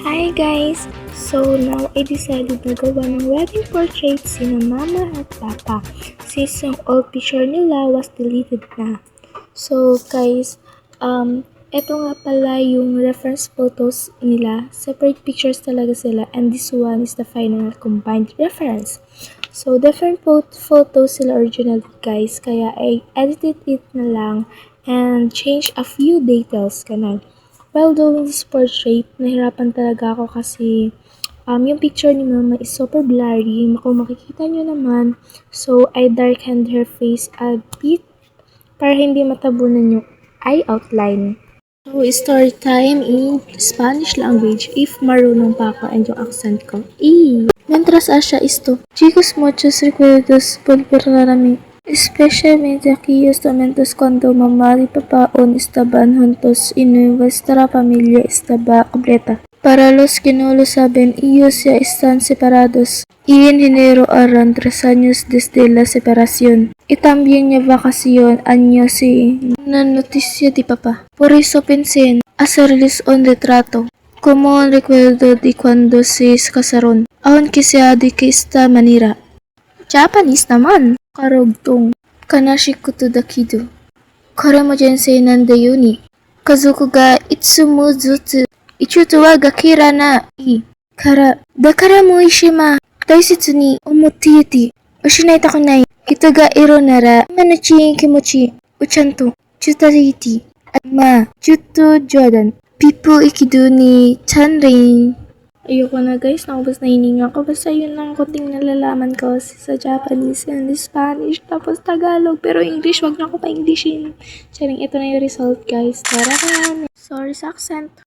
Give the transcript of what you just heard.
Hi guys! So now I decided na gawa ng wedding portrait sina mama at papa since yung old picture nila was deleted na. So guys, eto nga pala yung reference photos nila. Separate pictures talaga sila and this one is the final combined reference. So different photos sila originally guys, kaya I edited it na lang and change a few details kanang. While doing this portrait, nahirapan talaga ako kasi yung picture ni mama is super blurry. Kung makikita nyo naman, so I darkened her face a bit para hindi matabunan yung eye outline. So, story time in Spanish language if marunong pa ako and yung accent ko. Mientras Asha esto, chicos muchos recuerdos volver a mí. Especialmente aquellos momentos cuando mamá y papá aún estaban juntos y nuestra familia estaba completa. Para los que no lo saben, ellos ya están separados y en enero harán 3 años desde la separación. Y también ya vacación años y una noticia de papá. Por eso pensé en hacerles un retrato como un recuerdo de cuando se casaron, aunque sea de que esta manera. Japanese naman. Karogtong. Kanashi koto da kido. Kore mo jensei nan da yo ni. Kazoku ga itsumo zutsu. Ichuto wa gakira na i. Dakara mo ishima. Daisetsu ni omotte ite. Ushinaita kunai. Hito ga iro nara. Imanochi kimochi. Uchanto. Chutariti. At chutto Jordan. Pipo ikido ni Chanrin. Ayoko na guys, naubos na hininga ko. Basta yun lang kunting nalalaman ko sa Japanese and Spanish, tapos Tagalog. Pero English, wag na ako pa-Englishin. Charing, ito na yung result guys. Tara! Sorry sa accent.